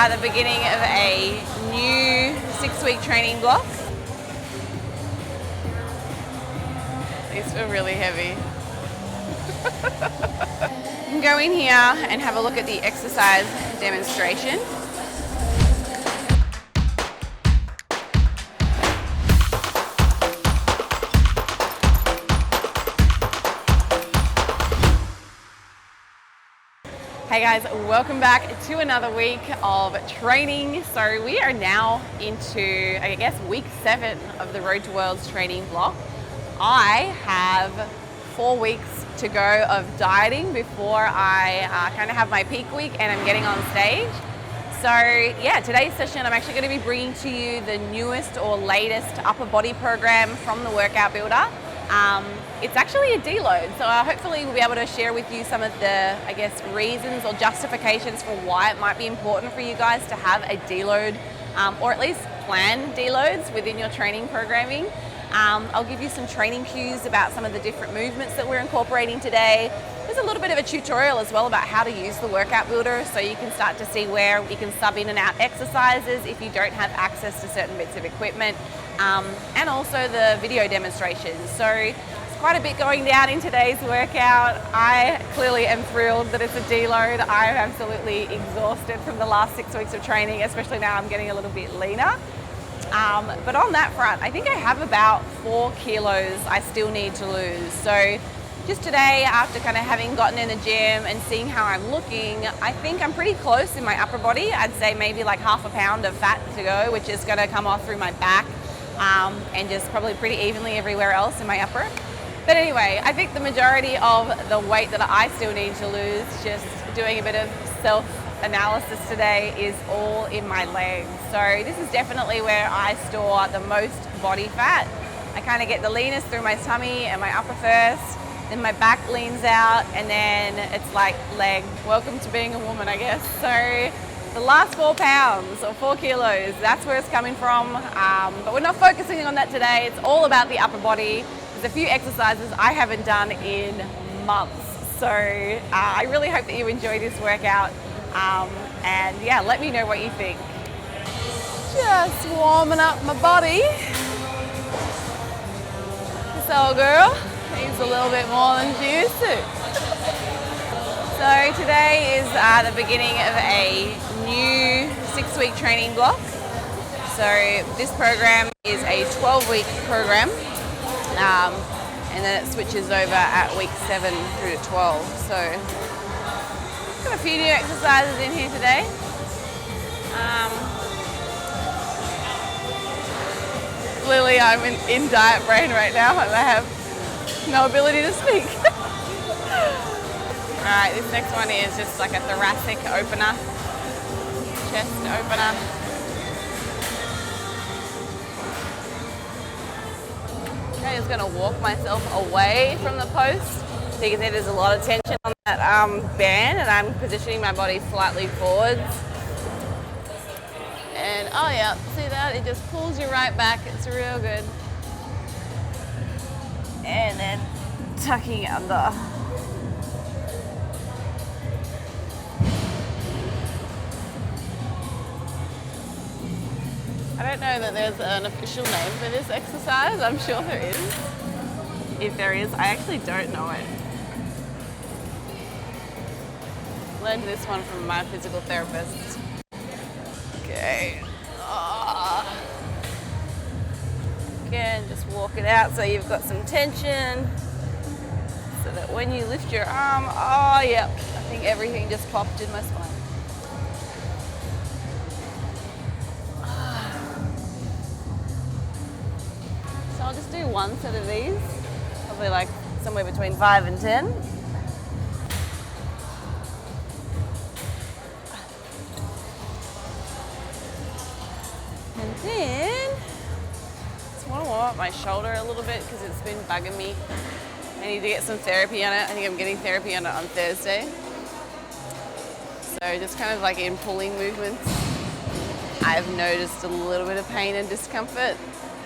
the beginning of a new 6-week training block. These feel really heavy. You can go in here and have a look at the exercise demonstration. Hey guys, welcome back to another week of training. So we are now into, I guess, week 7 of the Road to Worlds training block. I have 4 weeks to go of dieting before I kind of have my peak week and I'm getting on stage. So yeah, today's session I'm actually going to be bringing to you the newest or latest upper body program from the Workout Builder. It's actually a deload, so hopefully we'll be able to share with you some of the, I guess, reasons or justifications for why it might be important for you guys to have a deload, or at least plan deloads within your training programming. I'll give you some training cues about some of the different movements that we're incorporating today. There's a little bit of a tutorial as well about how to use the Workout Builder so you can start to see where you can sub in and out exercises if you don't have access to certain bits of equipment, and also the video demonstrations. So it's quite a bit going down in today's workout. I clearly am thrilled that it's a deload. I'm absolutely exhausted from the last 6 weeks of training, especially now I'm getting a little bit leaner. But on that front, I think I have about 4 kilos I still need to lose. So just today, after kind of having gotten in the gym and seeing how I'm looking, I think I'm pretty close in my upper body. I'd say maybe like half a pound of fat to go, which is going to come off through my back, and just probably pretty evenly everywhere else in my upper. But anyway, I think the majority of the weight that I still need to lose, just doing a bit of self-analysis today, is all in my legs. So this is definitely where I store the most body fat. I kind of get the leanest through my tummy and my upper first, then my back leans out, and then it's like leg. Welcome to being a woman, I guess. So the last 4 pounds or 4 kilos, that's where it's coming from. But we're not focusing on that today. It's all about the upper body. There's a few exercises I haven't done in months. So I really hope that you enjoy this workout. And yeah, let me know what you think. Just warming up my body. This old girl needs a little bit more than she used to. So today is the beginning of a new 6-week training block. So this program is a 12-week program, and then it switches over at week 7 through to 12. So got a few new exercises in here today. Clearly I'm in diet brain right now and I have no ability to speak. Alright, this next one is just like a thoracic opener, chest opener. Okay, just gonna walk myself away from the post. So you can see there's a lot of tension on that band, and I'm positioning my body slightly forwards. And oh yeah, see that? It just pulls you right back. It's real good. And then tucking under. I don't know that there's an official name for this exercise. I'm sure there is. If there is, I actually don't know it. Learned this one from my physical therapist. Okay. Again, just walk it out so you've got some tension. So that when you lift your arm, oh yeah, I think everything just popped in my spine. So I'll just do 1 set of these, probably like somewhere between 5 and 10. And then, just want to warm up my shoulder a little bit because it's been bugging me. I need to get some therapy on it. I think I'm getting therapy on it on Thursday. So just kind of like in pulling movements, I've noticed a little bit of pain and discomfort.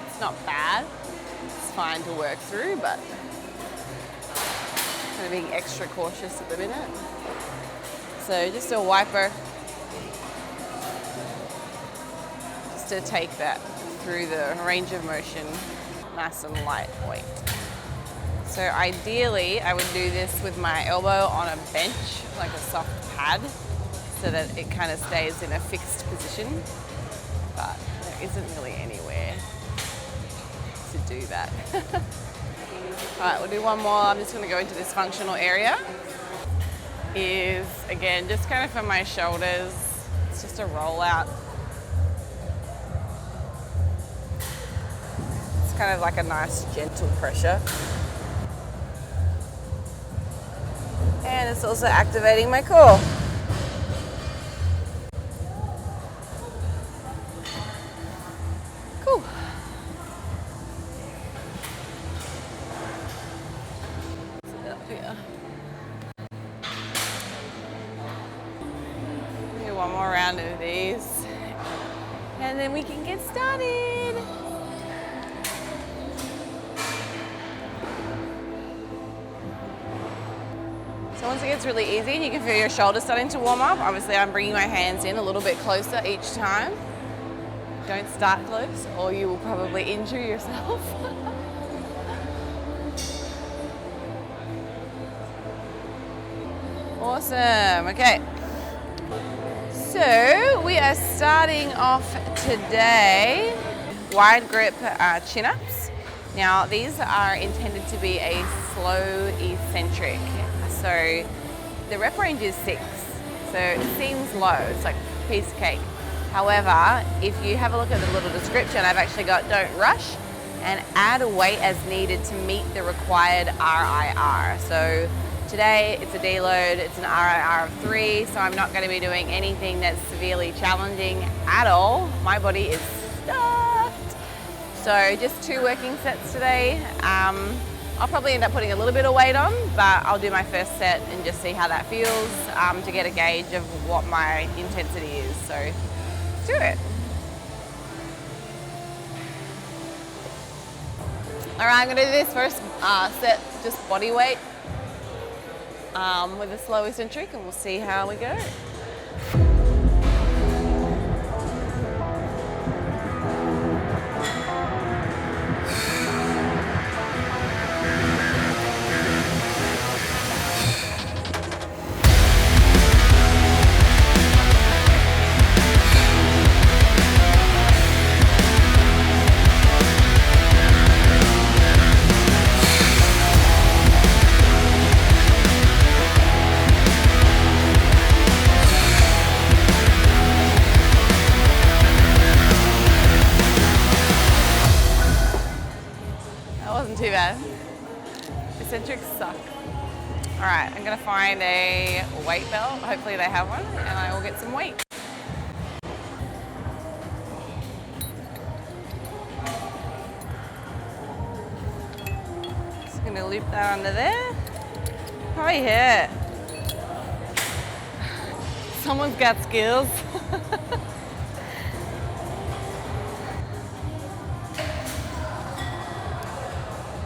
It's not bad. It's fine to work through, but kind of being extra cautious at the minute. So just a wiper just to take that through the range of motion, nice and lightweight. So ideally, I would do this with my elbow on a bench, like a soft pad, so that it kind of stays in a fixed position, but there isn't really anywhere to do that. All right, we'll do one more. I'm just gonna go into this functional area. Is, again, just kind of for my shoulders. It's just a rollout. It's kind of like a nice gentle pressure. And it's also activating my core. Cool. Sit up here. Do one more round of these, and then we can get started. So once it gets really easy and you can feel your shoulders starting to warm up, obviously I'm bringing my hands in a little bit closer each time. Don't start close or you will probably injure yourself. Awesome, okay. So we are starting off today wide grip chin-ups. Now these are intended to be a slow eccentric. So the rep range is 6, so it seems low, it's like a piece of cake. However, if you have a look at the little description, I've actually got don't rush and add weight as needed to meet the required RIR. So today it's a deload, it's an RIR of 3, so I'm not going to be doing anything that's severely challenging at all. My body is stuffed. So just 2 working sets today. I'll probably end up putting a little bit of weight on, but I'll do my first set and just see how that feels to get a gauge of what my intensity is. So let's do it. All right, I'm gonna do this first set, just body weight with a slow eccentric, and we'll see how we go. Too bad. Eccentrics suck. All right, I'm gonna find a weight belt. Hopefully they have one, and I will get some weight. Just gonna loop that under there. Oh yeah. Someone's got skills.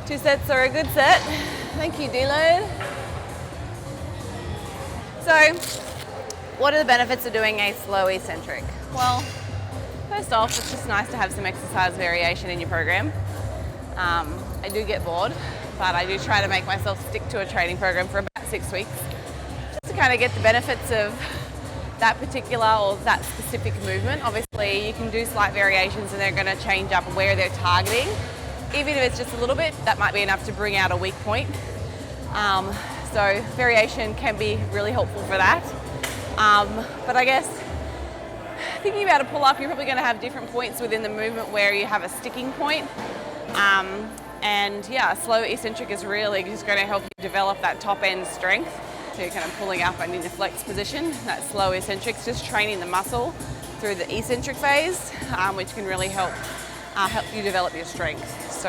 2 sets are a good set. Thank you, Deload. So, what are the benefits of doing a slow eccentric? Well, first off, it's just nice to have some exercise variation in your program. I do get bored, but I do try to make myself stick to a training program for about 6 weeks, just to kind of get the benefits of that particular or that specific movement. Obviously, you can do slight variations and they're going to change up where they're targeting. Even if it's just a little bit, that might be enough to bring out a weak point. So variation can be really helpful for that. But I guess thinking about a pull-up, you're probably going to have different points within the movement where you have a sticking point. And yeah, slow eccentric is really just going to help you develop that top end strength. So you're kind of pulling up and in the flex position. That slow eccentric is just training the muscle through the eccentric phase, which can really help you develop your strength. So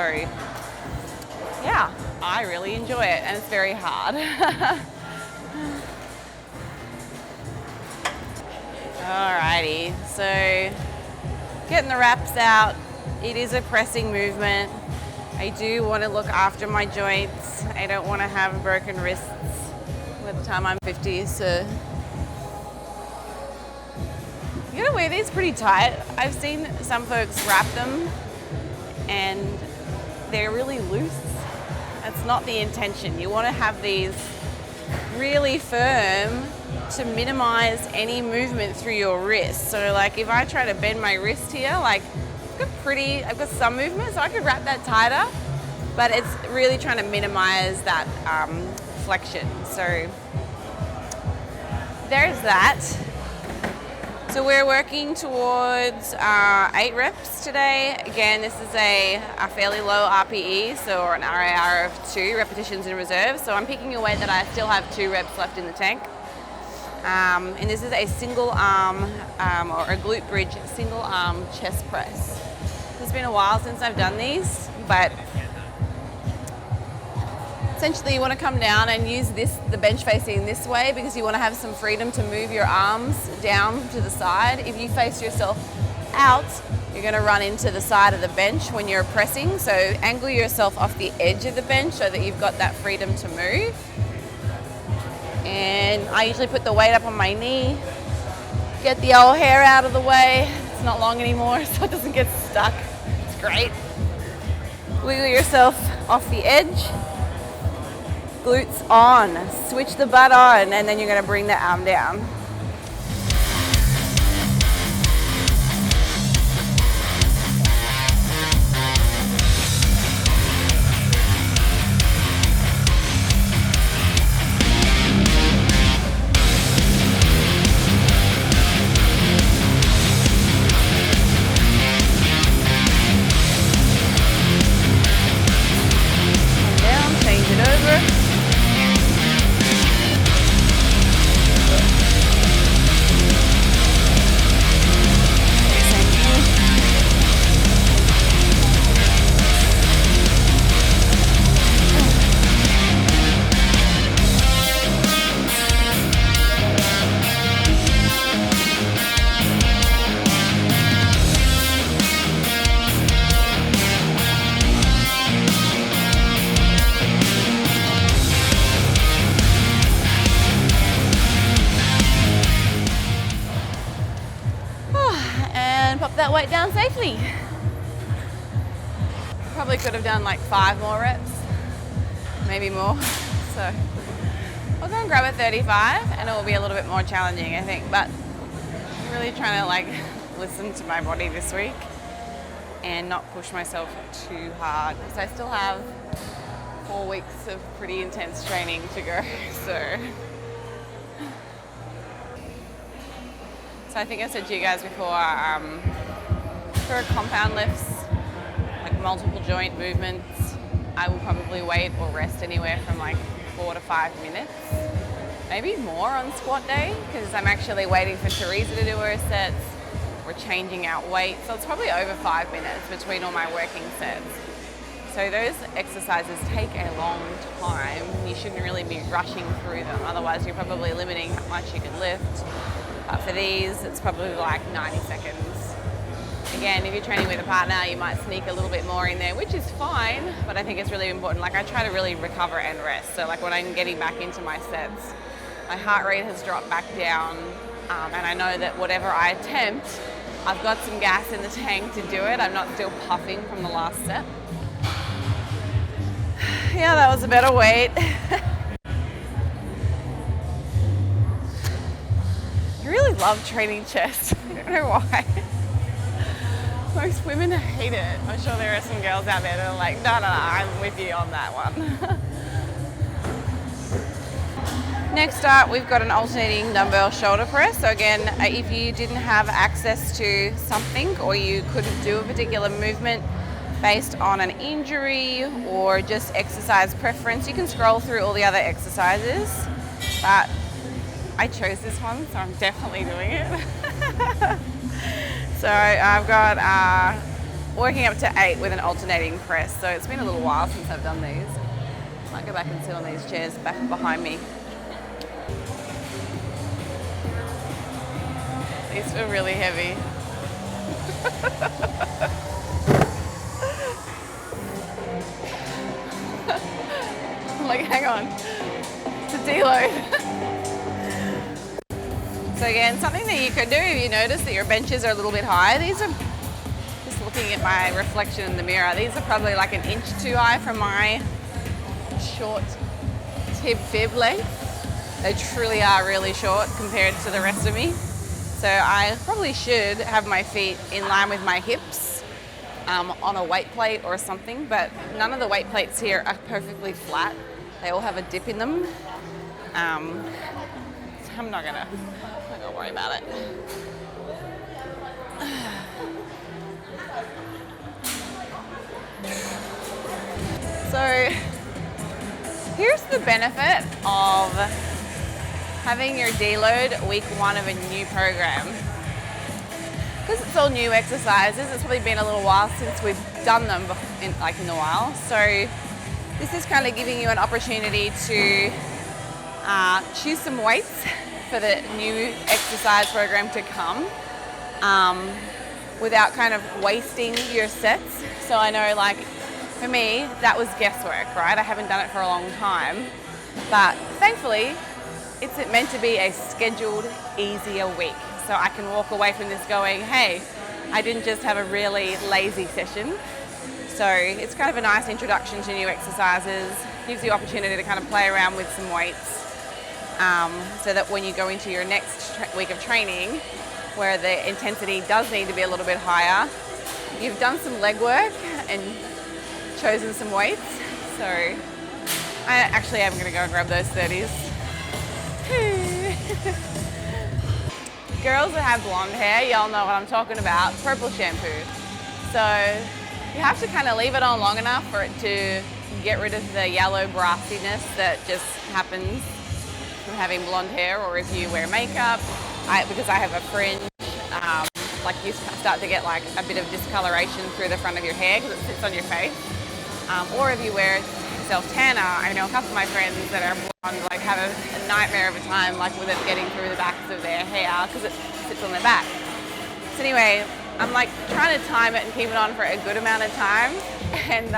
yeah, I really enjoy it, and it's very hard. Alrighty, so getting the wraps out. It is a pressing movement. I do want to look after my joints. I don't want to have broken wrists by the time I'm 50, so you gotta wear these pretty tight. I've seen some folks wrap them and they're really loose. That's not the intention. You want to have these really firm to minimize any movement through your wrist. So like if I try to bend my wrist here, like I've got some movement, so I could wrap that tighter, but it's really trying to minimize that flexion. So there's that. So we're working towards 8 reps today. Again, this is a fairly low RPE, so or an RIR of 2 repetitions in reserve. So I'm picking a weight that I still have 2 reps left in the tank. And this is a single arm or a glute bridge single arm chest press. It's been a while since I've done these, but essentially you want to come down and use the bench facing this way because you want to have some freedom to move your arms down to the side. If you face yourself out, you're going to run into the side of the bench when you're pressing. So angle yourself off the edge of the bench so that you've got that freedom to move. And I usually put the weight up on my knee, get the old hair out of the way. It's not long anymore, so it doesn't get stuck. It's great. Wiggle yourself off the edge. Glutes on, switch the butt on, and then you're going to bring the arm down. And down, change it over. Pop that weight down safely. Probably could have done like 5 more reps, maybe more. So we'll go and grab a 35 and it will be a little bit more challenging, I think. But I'm really trying to like listen to my body this week and not push myself too hard because I still have 4 weeks of pretty intense training to go. So I think I said to you guys before, for compound lifts, like multiple joint movements, I will probably wait or rest anywhere from like 4 to 5 minutes, maybe more on squat day, because I'm actually waiting for Teresa to do her sets. We're changing out weight, so it's probably over 5 minutes between all my working sets. So those exercises take a long time. You shouldn't really be rushing through them, otherwise you're probably limiting how much you can lift. But for these, it's probably like 90 seconds. Again, if you're training with a partner, you might sneak a little bit more in there, which is fine, but I think it's really important. Like I try to really recover and rest. So like when I'm getting back into my sets, my heart rate has dropped back down, and I know that whatever I attempt, I've got some gas in the tank to do it. I'm not still puffing from the last set. Yeah, that was a better weight. I really love training chest. I don't know why. Most women hate it. I'm sure there are some girls out there that are like, no, I'm with you on that one. Next up, we've got an alternating dumbbell shoulder press. So again, if you didn't have access to something or you couldn't do a particular movement based on an injury or just exercise preference, you can scroll through all the other exercises. But I chose this one, so I'm definitely doing it. So I've got working up to 8 with an alternating press. So it's been a little while since I've done these. Might go back and sit on these chairs back behind me. These feel really heavy. I'm like, hang on. It's a deload. So again, something that you could do if you notice that your benches are a little bit high, these are, just looking at my reflection in the mirror, these are probably like an inch too high from my short fib length. They truly are really short compared to the rest of me. So I probably should have my feet in line with my hips on a weight plate or something, but none of the weight plates here are perfectly flat. They all have a dip in them. So I'm not gonna worry about it. So here's the benefit of having your deload week 1 of a new program. Because it's all new exercises, it's probably been a little while since we've done them in a while. So this is kind of giving you an opportunity to choose some weights for the new exercise program to come without kind of wasting your sets. So I know, like, for me, that was guesswork, right? I haven't done it for a long time, but thankfully, it's meant to be a scheduled, easier week. So I can walk away from this going, hey, I didn't just have a really lazy session. So it's kind of a nice introduction to new exercises, gives you opportunity to kind of play around with some weights, so that when you go into your next week of training, where the intensity does need to be a little bit higher, you've done some leg work and chosen some weights. So I actually am going to go and grab those 30s. Girls that have blonde hair, y'all know what I'm talking about, purple shampoo. So you have to kind of leave it on long enough for it to get rid of the yellow brassiness that just happens from having blonde hair, or if you wear makeup. Because I have a fringe, like you start to get like a bit of discoloration through the front of your hair because it sits on your face. Or if you wear self-tanner, I know a couple of my friends that are blonde like have a nightmare of a time like with it getting through the backs of their hair because it sits on their back. So anyway, I'm like trying to time it and keep it on for a good amount of time, and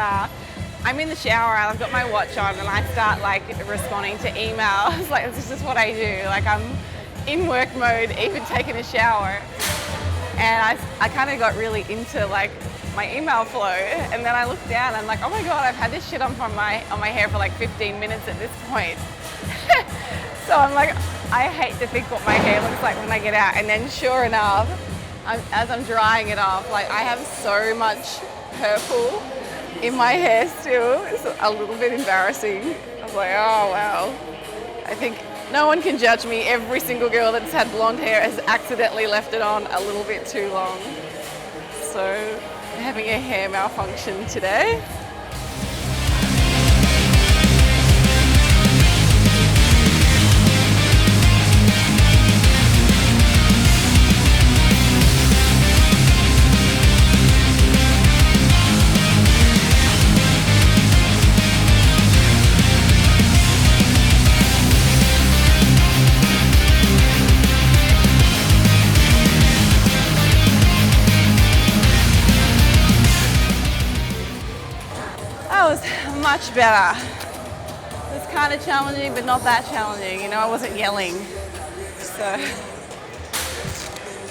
I'm in the shower and I've got my watch on and I start like responding to emails. Like, this is just what I do. Like, I'm in work mode, even taking a shower. And I kind of got really into like my email flow, and then I looked down and I'm like, oh my God, I've had this shit on my hair for like 15 minutes at this point. So I'm like, I hate to think what my hair looks like when I get out. And then sure enough, as I'm drying it off, like I have so much purple in my hair still. It's a little bit embarrassing. I was like, oh wow. I think no one can judge me. Every single girl that's had blonde hair has accidentally left it on a little bit too long. So having a hair malfunction today. Much better. It was kind of challenging, but not that challenging. You know, I wasn't yelling. So,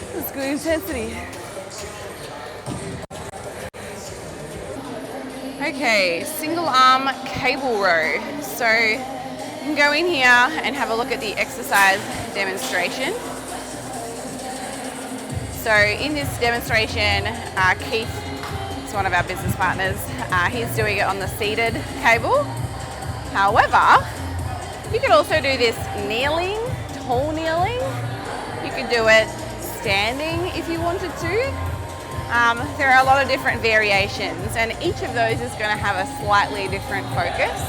it was good intensity. Okay, single arm cable row. So, you can go in here and have a look at the exercise demonstration. So, in this demonstration, Keith, one of our business partners, he's doing it on the seated cable. However, you could also do this kneeling, tall kneeling. You could do it standing if you wanted to. There are a lot of different variations, and each of those is going to have a slightly different focus.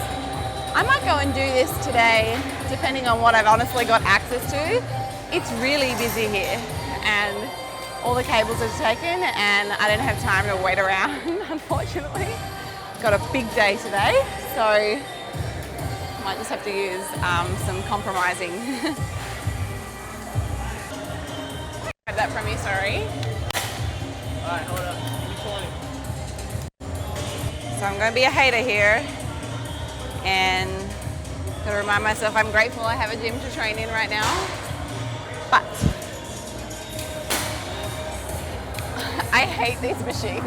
I might go and do this today, depending on what I've honestly got access to. It's really busy here, and all the cables are taken and I didn't have time to wait around, unfortunately. Got a big day today, so might just have to use some compromising. Grab that from you, sorry. Alright, hold up. So I'm going to be a hater here and got to remind myself I'm grateful I have a gym to train in right now. But I hate these machines.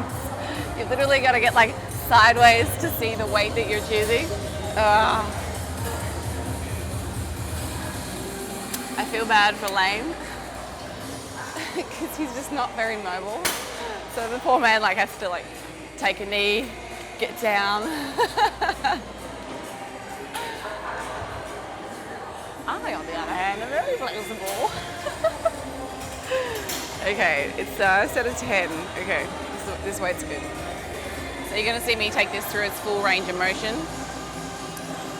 You literally got to get like sideways to see the weight that you're choosing. I feel bad for Lane because he's just not very mobile. So the poor man like has to like take a knee, get down. I, on the other hand, am very flexible. Okay, it's set of 10. Okay, this weight's good. So you're going to see me take this through its full range of motion.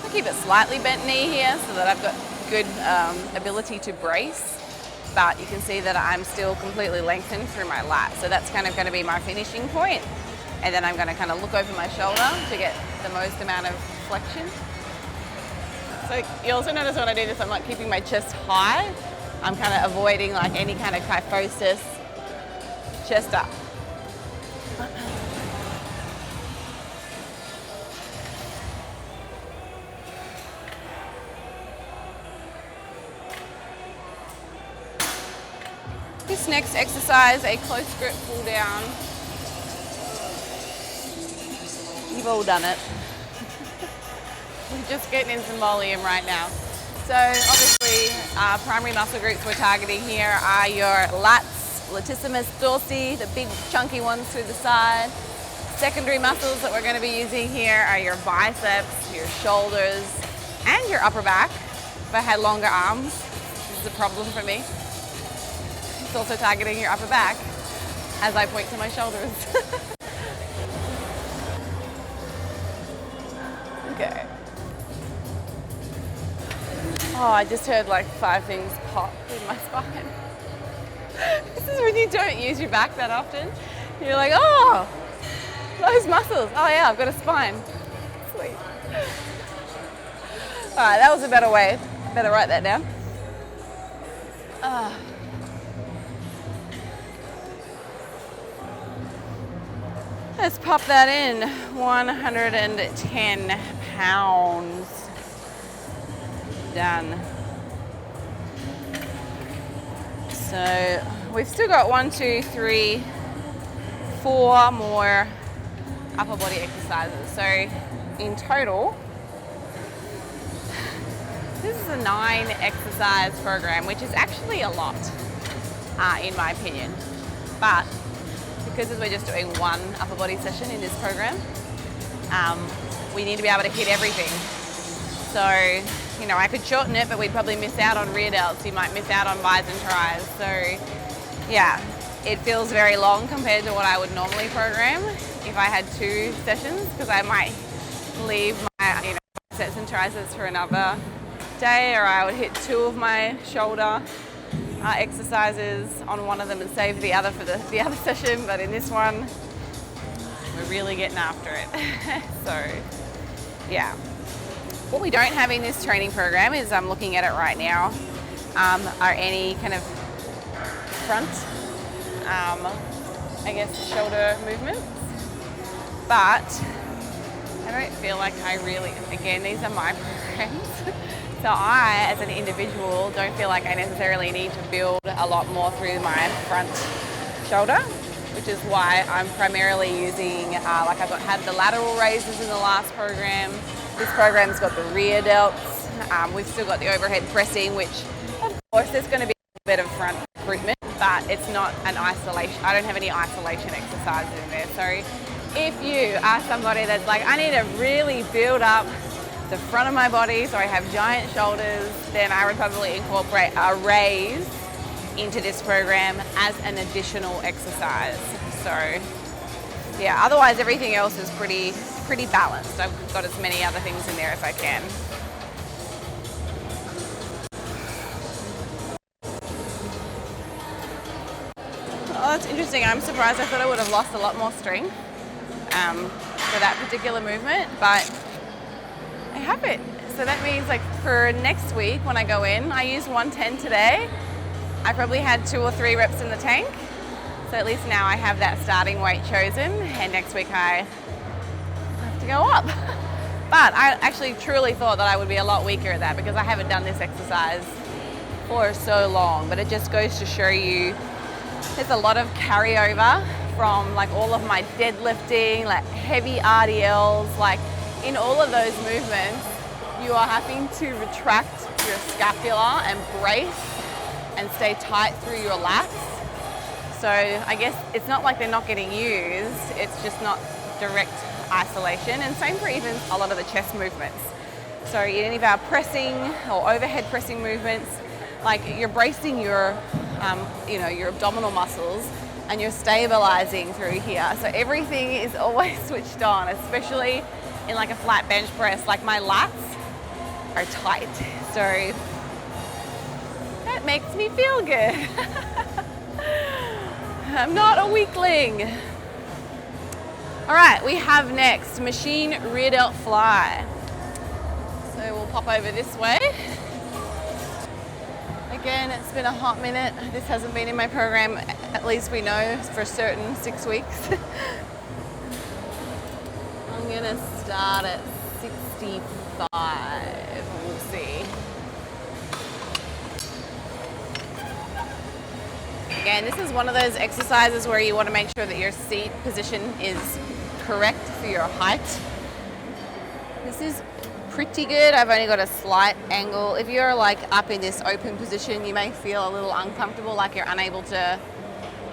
I keep it slightly bent knee here so that I've got good ability to brace, but you can see that I'm still completely lengthened through my lat. So that's kind of going to be my finishing point. And then I'm going to kind of look over my shoulder to get the most amount of flexion. So you also notice when I do this, I'm like keeping my chest high. I'm kind of avoiding like any kind of kyphosis, chest up. This next exercise, a close grip pull down. You've all done it. We're just getting in some volume right now. So obviously primary muscle groups we're targeting here are your lats, latissimus dorsi, the big chunky ones through the side. Secondary muscles that we're going to be using here are your biceps, your shoulders, and your upper back. If I had longer arms, this is a problem for me. It's also targeting your upper back as I point to my shoulders. Okay. Oh, I just heard like 5 things pop in my spine. This is when you don't use your back that often. You're like, oh, those muscles. Oh yeah, I've got a spine. Sweet. All right, that was a better way. Better write that down. Let's pop that in. 110 pounds. Done. So we've still got 1, 2, 3, 4 more upper body exercises. So in total, this is a 9 exercise program, which is actually a lot, in my opinion. But because we're just doing 1 upper body session in this program, we need to be able to hit everything. So, you know, I could shorten it, but we'd probably miss out on rear delts. You might miss out on bis and tris. So, yeah, it feels very long compared to what I would normally program if I had 2 sessions, because I might leave my, biceps and triceps for another day, or I would hit 2 of my shoulder exercises on one of them and save the other for the other session. But in this one, we're really getting after it. So, yeah. What we don't have in this training program is, I'm looking at it right now, are any kind of front, shoulder movements. But I don't feel like I really, again, these are my programs. So I, as an individual, don't feel like I necessarily need to build a lot more through my front shoulder, which is why I'm primarily using, I've had the lateral raises in the last program. This program's got the rear delts. We've still got the overhead pressing, which of course there's going to be a bit of front recruitment, but it's not an isolation. I don't have any isolation exercises in there. So if you are somebody that's like, I need to really build up the front of my body so I have giant shoulders, then I would probably incorporate a raise into this program as an additional exercise. So yeah, otherwise everything else is pretty balanced. I've got as many other things in there as I can. Oh, that's interesting. I'm surprised. I thought I would have lost a lot more strength for that particular movement, but I have it. So that means like for next week when I go in, I used 110 today. I probably had 2 or 3 reps in the tank. So at least now I have that starting weight chosen, and next week I have to go up. But I actually truly thought that I would be a lot weaker at that because I haven't done this exercise for so long. But it just goes to show you there's a lot of carryover from like all of my deadlifting, like heavy RDLs, like in all of those movements, you are having to retract your scapula and brace and stay tight through your lats. So I guess it's not like they're not getting used, it's just not direct isolation. And same for even a lot of the chest movements. So in any of our pressing or overhead pressing movements, like you're bracing your, your abdominal muscles and you're stabilizing through here. So everything is always switched on, especially in like a flat bench press. Like my lats are tight, so that makes me feel good. I'm not a weakling. All right, we have next machine rear delt fly. So we'll pop over this way. Again, it's been a hot minute. This hasn't been in my program, at least we know for certain, 6 weeks. I'm gonna start at 65, we'll see. Again, this is one of those exercises where you want to make sure that your seat position is correct for your height. This is pretty good. I've only got a slight angle. If you're like up in this open position, you may feel a little uncomfortable, like you're unable to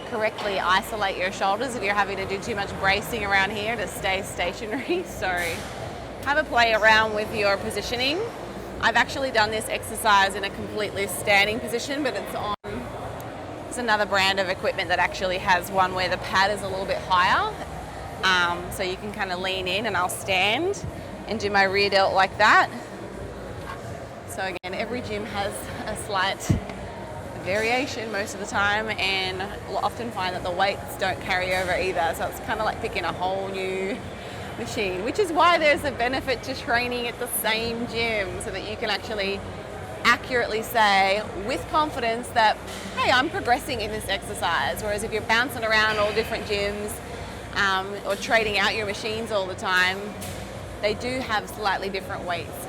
correctly isolate your shoulders if you're having to do too much bracing around here to stay stationary. So have a play around with your positioning. I've actually done this exercise in a completely standing position, but it's another brand of equipment that actually has one where the pad is a little bit higher. So you can kind of lean in and I'll stand and do my rear delt like that. So again, every gym has a slight variation most of the time, and we'll often find that the weights don't carry over either. So it's kind of like picking a whole new machine, which is why there's a benefit to training at the same gym, so that you can actually accurately say with confidence that, hey, I'm progressing in this exercise. Whereas if you're bouncing around all different gyms or trading out your machines all the time, they do have slightly different weights,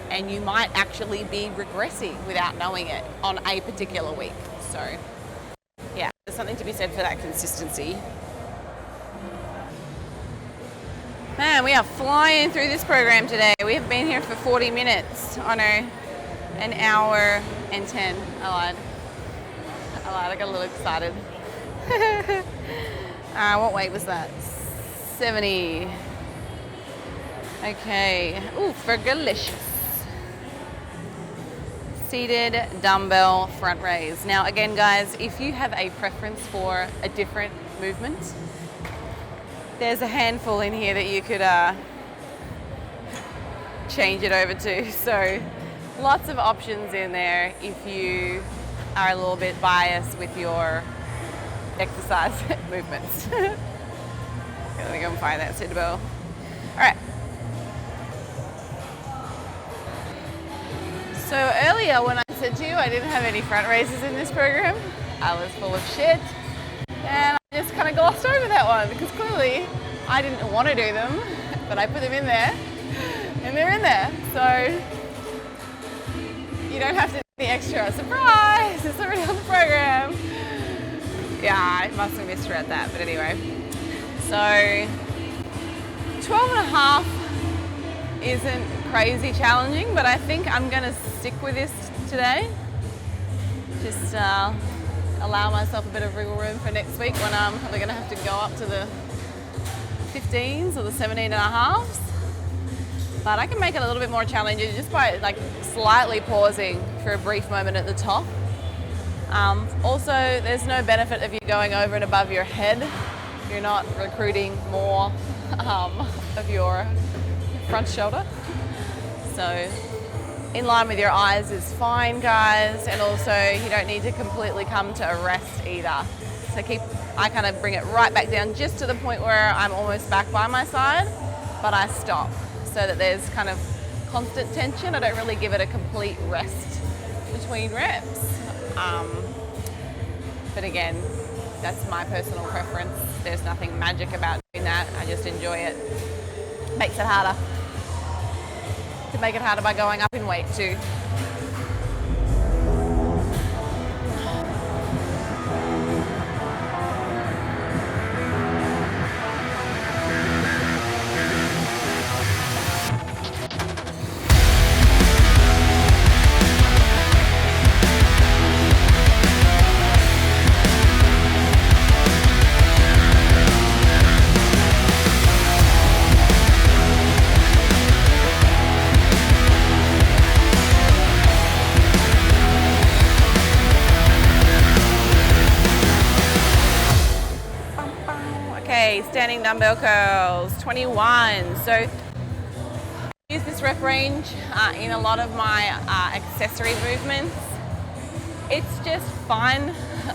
and you might actually be regressing without knowing it on a particular week. So yeah, there's something to be said for that consistency. Man, we are flying through this program today. We have been here for 40 minutes. Oh no, an hour and 10. I lied. I got a little excited. What weight was that? 70. Okay. Ooh, fergalicious. Seated dumbbell front raise. Now again, guys, if you have a preference for a different movement, there's a handful in here that you could change it over to. So lots of options in there if you are a little bit biased with your exercise movements. Let me go and find that seated bell. All right. So earlier when I said to you I didn't have any front raises in this program, I was full of shit, and I just kind of glossed over that one because clearly I didn't want to do them, but I put them in there and they're in there. So you don't have to do the extra. Surprise! It's already on the program. Yeah, I must have misread that, but anyway. So 12 and a half isn't crazy challenging, but I think I'm gonna stick with this today. Just allow myself a bit of wiggle room for next week when I'm probably gonna have to go up to the 15s or the 17 and a halves. But I can make it a little bit more challenging just by like slightly pausing for a brief moment at the top. Also, there's no benefit of you going over and above your head. You're not recruiting more of your front shoulder. So in line with your eyes is fine, guys. And also you don't need to completely come to a rest either. So I kind of bring it right back down just to the point where I'm almost back by my side, but I stop so that there's kind of constant tension. I don't really give it a complete rest between reps. But again, that's my personal preference. There's nothing magic about doing that. I just enjoy it. Makes it harder. Could make it harder by going up in weight too. day, standing dumbbell curls, 21. So I use this rep range in a lot of my accessory movements. It's just fun.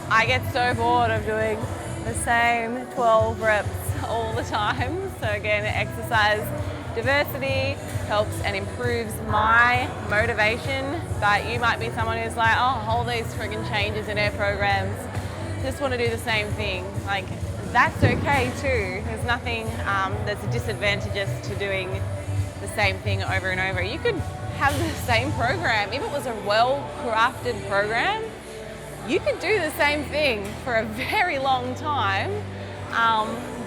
I get so bored of doing the same 12 reps all the time. So again, exercise diversity helps and improves my motivation. But you might be someone who's like, oh, all these friggin' changes in our programs, just want to do the same thing. Like, that's okay too. There's nothing that's disadvantageous to doing the same thing over and over. You could have the same program. If it was a well-crafted program, you could do the same thing for a very long time,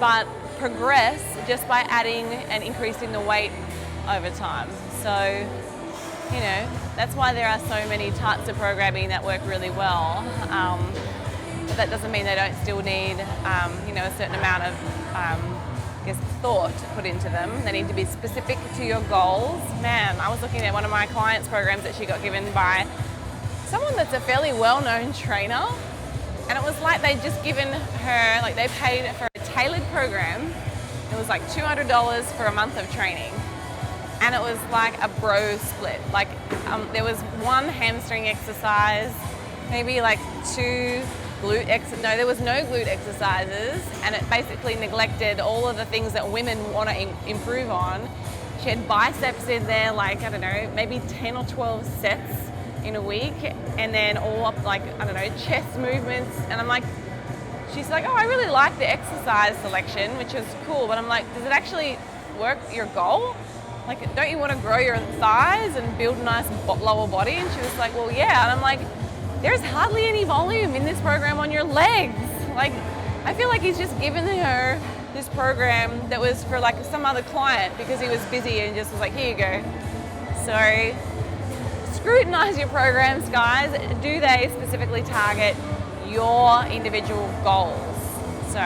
but progress just by adding and increasing the weight over time. So, you know, that's why there are so many types of programming that work really well. But that doesn't mean they don't still need, you know, a certain amount of, I guess, thought put into them. They need to be specific to your goals. Man, I was looking at one of my clients' programs that she got given by someone that's a fairly well-known trainer, and it was like they'd just given her, like they paid for a tailored program. It was like $200 for a month of training, and it was like a bro split. Like there was one hamstring exercise, maybe like two glute no, there was no glute exercises, and it basically neglected all of the things that women want to improve on. She had biceps in there, like, I don't know, maybe 10 or 12 sets in a week, and then all up, like, I don't know, chest movements. And I'm like, she's like, oh, I really like the exercise selection, which is cool, but I'm like, does it actually work your goal? Like, don't you want to grow your thighs and build a nice lower body? And she was like, well, yeah. And I'm like, there's hardly any volume in this program on your legs. Like, I feel like he's just given her this program that was for like some other client because he was busy and just was like, here you go. So scrutinize your programs, guys. Do they specifically target your individual goals? So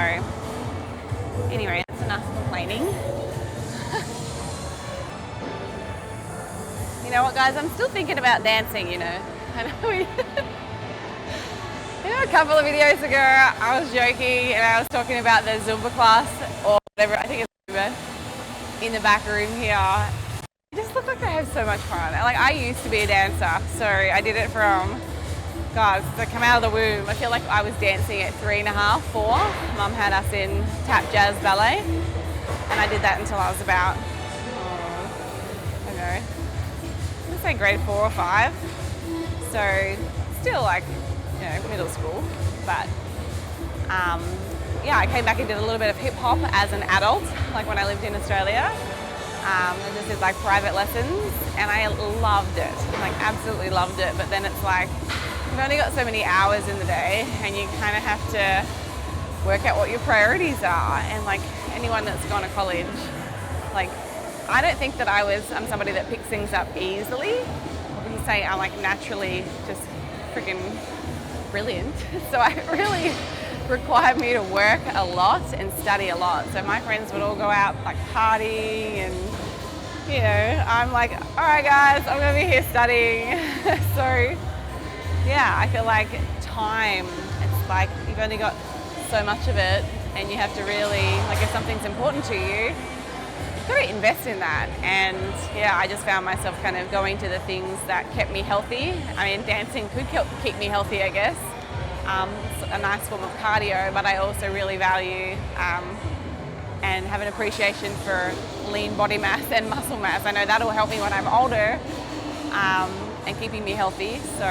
anyway, that's enough complaining. You know what, guys? I'm still thinking about dancing, you know. I know you know, a couple of videos ago, I was joking and I was talking about the Zumba class or whatever, I think it's Zumba, in the back room here. It just looked like they have so much fun. Like, I used to be a dancer, so I did it from, God, since I come out of the womb. I feel like I was dancing at 3.5, 4. Mum had us in tap jazz ballet, and I did that until I was about, I don't know, I'm gonna say grade 4 or 5. So still like, you know, middle school, but yeah, I came back and did a little bit of hip hop as an adult, like when I lived in Australia. I just did like private lessons, and I loved it, like absolutely loved it. But then it's like, you've only got so many hours in the day, and you kind of have to work out what your priorities are. And like anyone that's gone to college, like I don't think that I'm somebody that picks things up easily. You can say I'm like naturally just freaking brilliant. So it really required me to work a lot and study a lot. So my friends would all go out like partying, and you know, I'm like, all right guys, I'm gonna be here studying. So yeah, I feel like time, it's like you've only got so much of it, and you have to really, like if something's important to you, you've got to invest in that. And yeah, I just found myself kind of going to the things that kept me healthy. I mean, dancing could keep me healthy, I guess. It's a nice form of cardio, but I also really value and have an appreciation for lean body mass and muscle mass. I know that'll help me when I'm older and keeping me healthy. So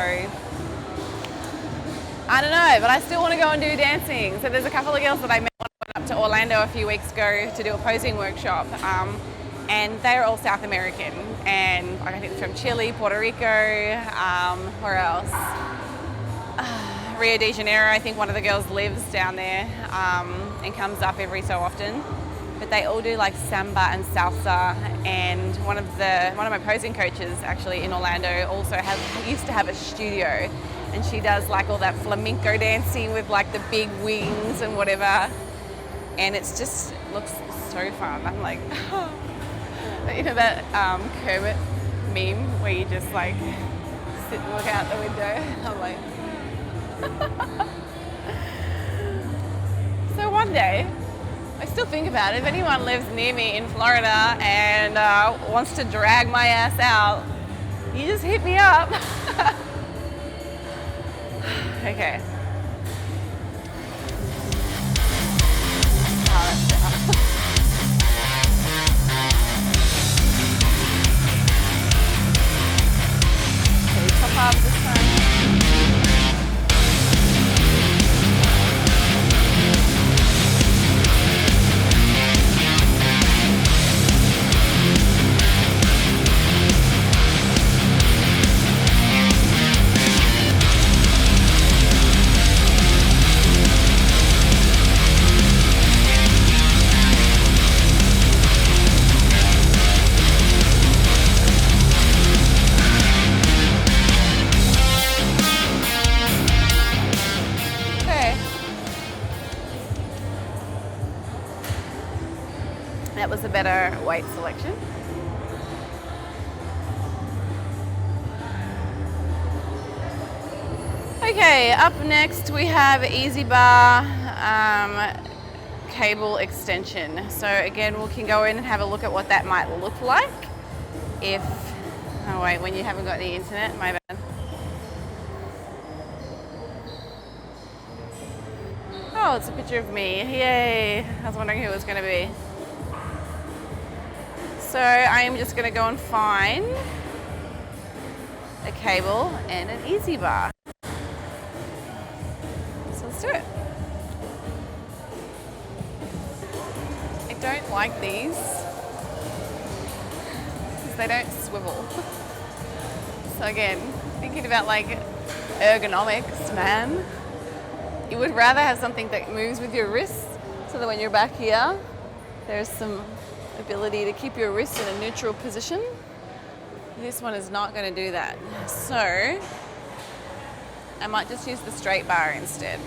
I don't know, but I still want to go and do dancing. So there's a couple of girls that I met when I went up to Orlando a few weeks ago to do a posing workshop, and they're all South American, and I think it's from Chile, Puerto Rico, where else? Rio de Janeiro. I think one of the girls lives down there and comes up every so often. But they all do like samba and salsa, and one of my posing coaches actually in Orlando also used to have a studio, and she does like all that flamenco dancing with like the big wings and whatever, and it's just looks so fun. I'm like, oh. You know that Kermit meme where you just like sit and look out the window? I'm like so one day I still think about it. If anyone lives near me in Florida and wants to drag my ass out, you just hit me up. Okay. Oh, that's better. Okay, top up this time. That was a better weight selection. Okay, up next we have easy bar cable extension. So again, we can go in and have a look at what that might look like if, oh wait, when you haven't got the internet, my bad. Oh, it's a picture of me, yay. I was wondering who it was gonna be. So I am just going to go and find a cable and an easy bar. So let's do it. I don't like these because they don't swivel. So again, thinking about like ergonomics, man, you would rather have something that moves with your wrists so that when you're back here, there's some ability to keep your wrist in a neutral position. This one is not going to do that. So I might just use the straight bar instead.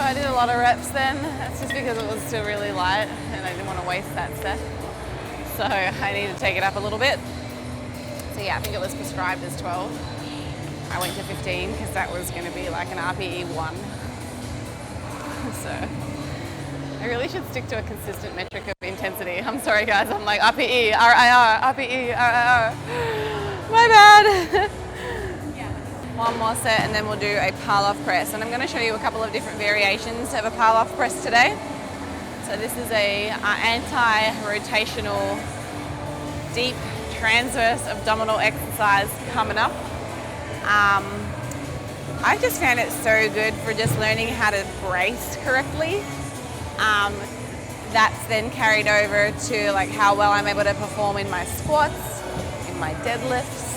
I did a lot of reps then. That's just because it was still really light and I didn't want to waste that set. So I need to take it up a little bit. So yeah, I think it was prescribed as 12. I went to 15 because that was going to be like an RPE 1. So I really should stick to a consistent metric of intensity. I'm sorry guys, I'm like RPE, RIR, RPE, RIR. My bad. One more set and then we'll do a pile-off press. And I'm going to show you a couple of different variations of a pile-off press today. So this is a anti-rotational deep transverse abdominal exercise coming up. I just found it so good for just learning how to brace correctly. That's then carried over to like how well I'm able to perform in my squats, in my deadlifts,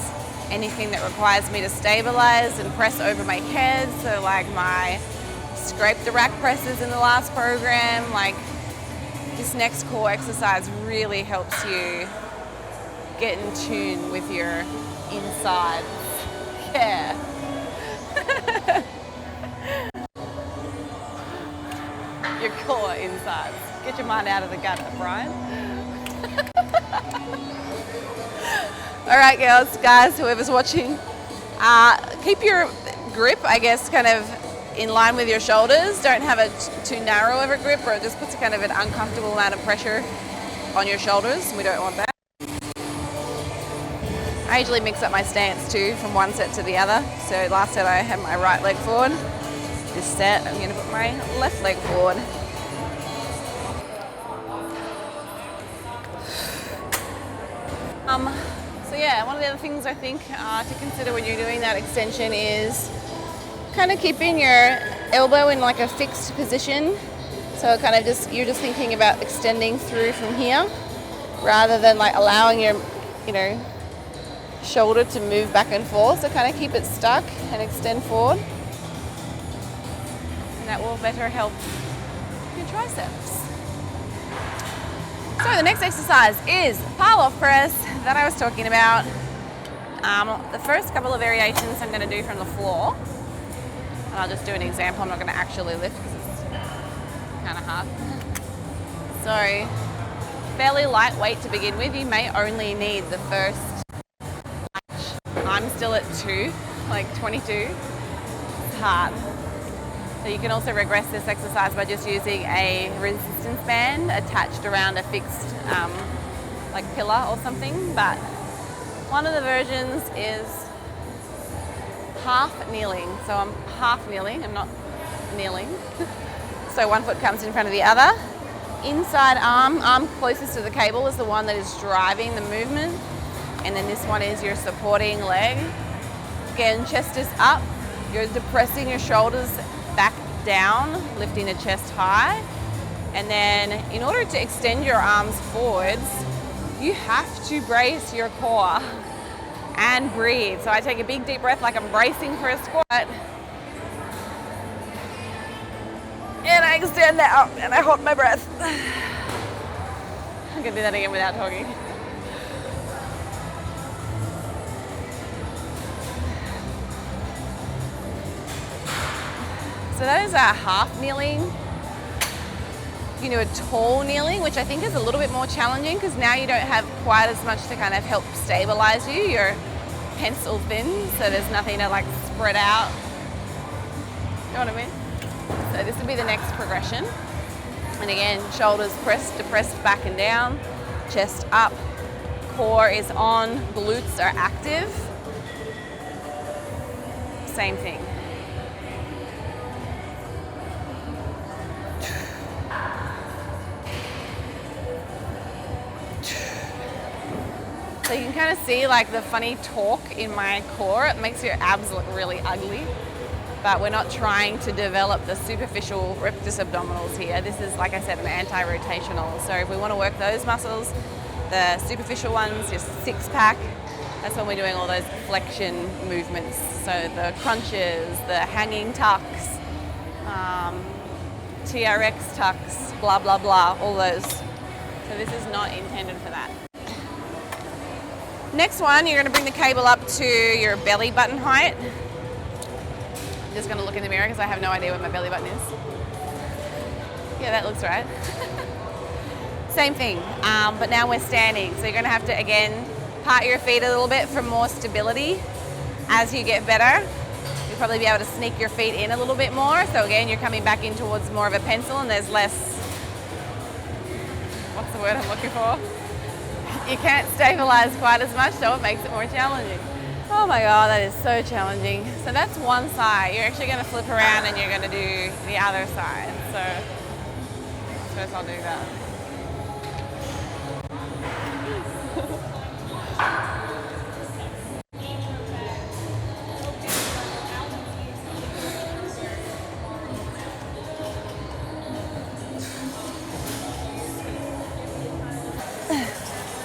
anything that requires me to stabilize and press over my head. So like my scrape the rack presses in the last program, like this next core exercise really helps you get in tune with your insides. Yeah. Your core insides. Get your mind out of the gutter, Brian. All right, girls, guys, whoever's watching, keep your grip, I guess, kind of in line with your shoulders. Don't have a too narrow of a grip or it just puts kind of an uncomfortable amount of pressure on your shoulders. We don't want that. I usually mix up my stance too from one set to the other. So last set I had my right leg forward. This set I'm going to put my left leg forward. So yeah, one of the other things I think to consider when you're doing that extension is kind of keeping your elbow in like a fixed position. So kind of you're just thinking about extending through from here rather than like allowing your, shoulder to move back and forth. So kind of keep it stuck and extend forward. And that will better help your triceps. So the next exercise is pile-off press that I was talking about. The first couple of variations I'm going to do from the floor. And I'll just do an example. I'm not going to actually lift because it's kind of hard. So fairly lightweight to begin with. You may only need the first lunge. I'm still at 2, like 22. It's hard. So you can also regress this exercise by just using a resistance band attached around a fixed like pillar or something. But one of the versions is half kneeling. So I'm half kneeling, I'm not kneeling. So one foot comes in front of the other. Inside arm closest to the cable is the one that is driving the movement. And then this one is your supporting leg. Again, chest is up. You're depressing your shoulders back down, lifting the chest high. And then in order to extend your arms forwards, you have to brace your core and breathe. So I take a big deep breath like I'm bracing for a squat. And I extend out and I hold my breath. I can do that again without talking. So those are half kneeling. You can do a tall kneeling, which I think is a little bit more challenging because now you don't have quite as much to kind of help stabilize you. You're pencil thin, so there's nothing to like spread out. You know what I mean? So this would be the next progression. And again, shoulders depressed back and down, chest up, core is on, glutes are active. Same thing. So you can kind of see like the funny torque in my core. It makes your abs look really ugly, but we're not trying to develop the superficial rectus abdominals here. This is, like I said, an anti-rotational. So if we want to work those muscles, the superficial ones, your six pack, that's when we're doing all those flexion movements. So the crunches, the hanging tucks, TRX tucks, blah, blah, blah, all those. So this is not intended for that. Next one, you're going to bring the cable up to your belly button height. I'm just going to look in the mirror because I have no idea what my belly button is. Yeah, that looks right. Same thing, but now we're standing. So you're going to have to, again, part your feet a little bit for more stability. As you get better, you'll probably be able to sneak your feet in a little bit more. So again, you're coming back in towards more of a pencil and there's less, what's the word I'm looking for? You can't stabilize quite as much, so it makes it more challenging. Oh my God, that is so challenging. So that's one side. You're actually going to flip around and you're going to do the other side. So first I'll do that.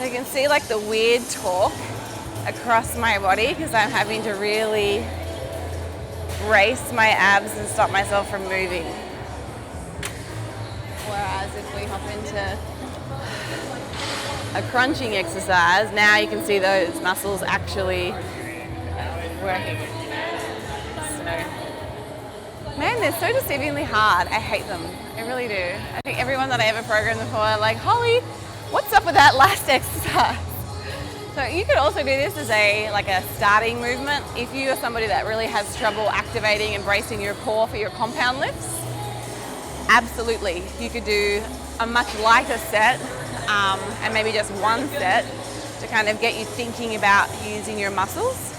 You can see like the weird torque across my body because I'm having to really brace my abs and stop myself from moving. Whereas if we hop into a crunching exercise, now you can see those muscles actually working. So, man, they're so deceivingly hard. I hate them. I really do. I think everyone that I ever programmed before, like, Holly, what's up with that last exercise? So you could also do this as a starting movement. If you are somebody that really has trouble activating and bracing your core for your compound lifts, absolutely. You could do a much lighter set and maybe just one set to kind of get you thinking about using your muscles.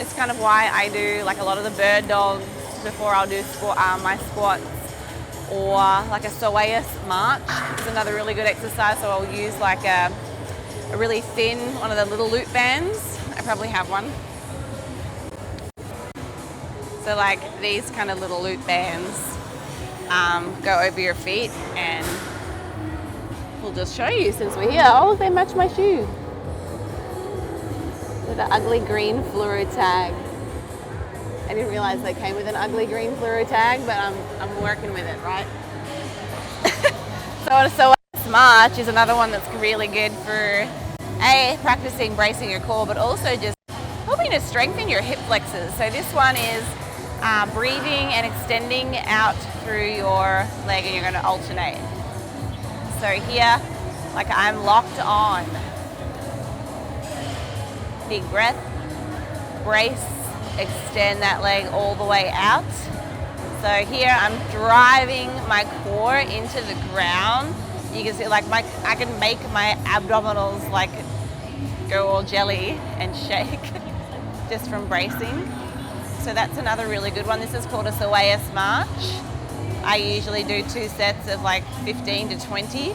It's kind of why I do like a lot of the bird dogs before I'll do my squats, or like a psoas march. It's another really good exercise. So I'll use like a really thin, one of the little loop bands. I probably have one. So like these kind of little loop bands go over your feet, and we'll just show you since we're here. Oh, they match my shoe. With the ugly green fluoro tag. I didn't realize they came with an ugly green fluoro tag, but I'm working with it, right? So on a psoas march is another one that's really good for practicing bracing your core, but also just helping to strengthen your hip flexors. So this one is breathing and extending out through your leg, and you're going to alternate. So here, like I'm locked on. Big breath, brace, extend that leg all the way out. So here I'm driving my core into the ground. You can see like I can make my abdominals like go all jelly and shake just from bracing. So that's another really good one. This is called a psoas march. I usually do 2 sets of like 15 to 20,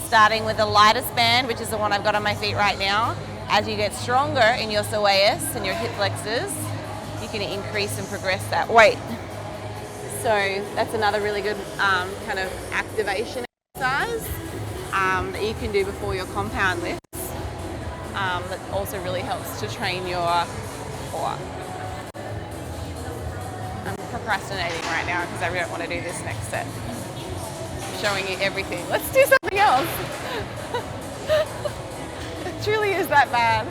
starting with the lightest band, which is the one I've got on my feet right now. As you get stronger in your psoas and your hip flexors, you can increase and progress that weight. So that's another really good kind of activation exercise that you can do before your compound lifts. That also really helps to train your core. I'm procrastinating right now because I don't want to do this next set. I'm showing you everything. Let's do something else. It truly is that bad.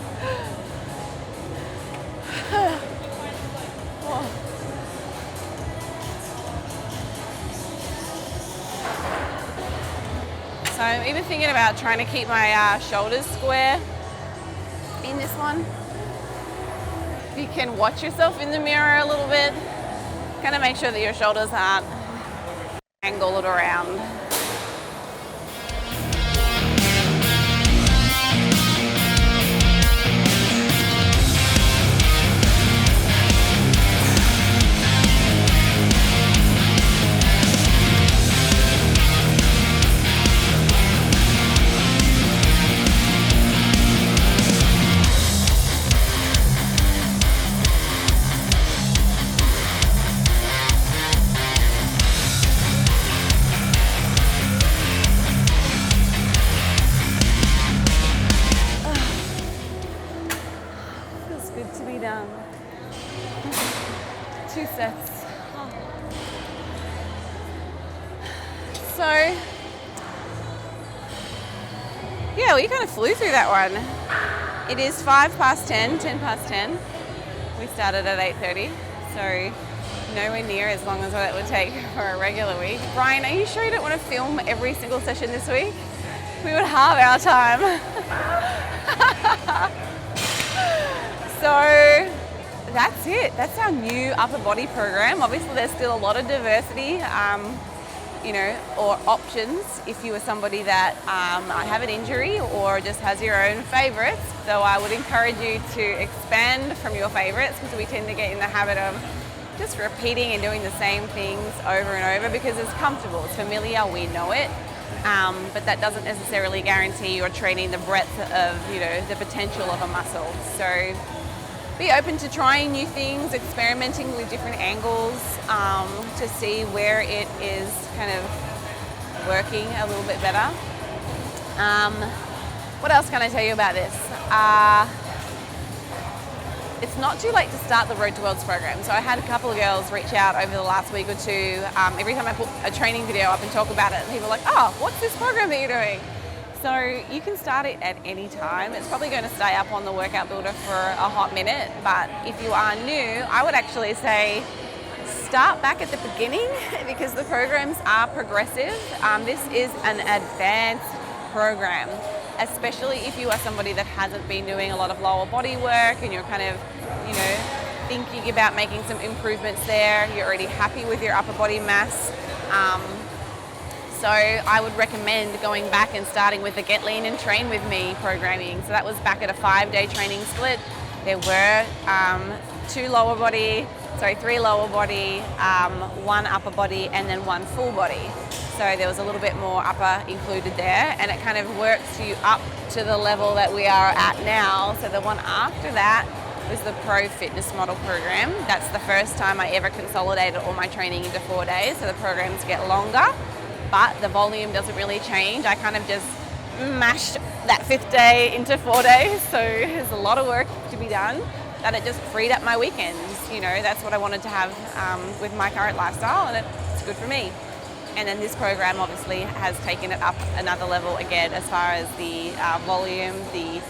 Oh. So I'm even thinking about trying to keep my shoulders square in this one. If you can watch yourself in the mirror a little bit, kind of make sure that your shoulders aren't angled around. Done. 2 sets. So, yeah, we kind of flew through that one. It is 10 past 10. We started at 8:30, so nowhere near as long as what it would take for a regular week. Brian, are you sure you don't want to film every single session this week? We would halve our time. So that's it. That's our new upper body program. Obviously, there's still a lot of diversity, or options if you are somebody that might have an injury or just has your own favorites. So I would encourage you to expand from your favorites, because we tend to get in the habit of just repeating and doing the same things over and over because it's comfortable, it's familiar, we know it. But that doesn't necessarily guarantee you're training the breadth of, the potential of a muscle. So be open to trying new things, experimenting with different angles to see where it is kind of working a little bit better. What else can I tell you about this? It's not too late to start the Road to Worlds program. So I had a couple of girls reach out over the last week or two. Every time I put a training video up and talk about it, people are like, oh, what's this program that you're doing? So you can start it at any time. It's probably going to stay up on the workout builder for a hot minute, but if you are new, I would actually say start back at the beginning because the programs are progressive. This is an advanced program, especially if you are somebody that hasn't been doing a lot of lower body work and you're kind of, thinking about making some improvements there. You're already happy with your upper body mass. So I would recommend going back and starting with the Get Lean and Train With Me programming. So that was back at a 5-day training split. There were 3 lower body, 1 upper body, and then 1 full body. So there was a little bit more upper included there, and it kind of works you up to the level that we are at now. So the one after that was the Pro Fitness Model program. That's the first time I ever consolidated all my training into 4 days. So the programs get longer, but the volume doesn't really change. I kind of just mashed that 5th day into 4 days. So there's a lot of work to be done, that it just freed up my weekends. That's what I wanted to have with my current lifestyle, and it's good for me. And then this program obviously has taken it up another level again as far as the volume, the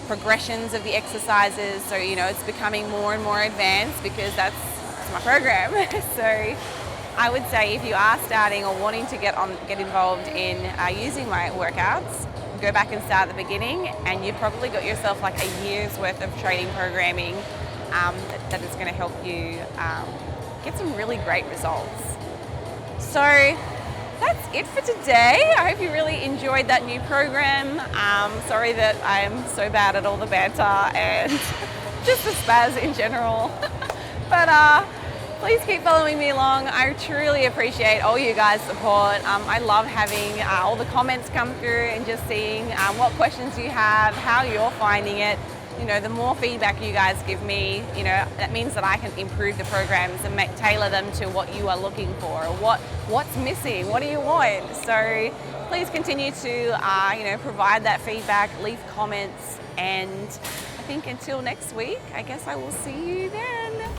progressions of the exercises. So, it's becoming more and more advanced because that's my program. So I would say if you are starting or wanting to get involved in using my workouts, go back and start at the beginning, and you've probably got yourself like a year's worth of training programming that is going to help you get some really great results. So that's it for today. I hope you really enjoyed that new program. Sorry that I'm so bad at all the banter and just the spaz in general. But please keep following me along. I truly appreciate all you guys' support. I love having all the comments come through and just seeing what questions you have, how you're finding it. The more feedback you guys give me, that means that I can improve the programs and tailor them to what you are looking for, or what's missing, what do you want. So please continue to, provide that feedback, leave comments, and I think until next week, I guess I will see you then.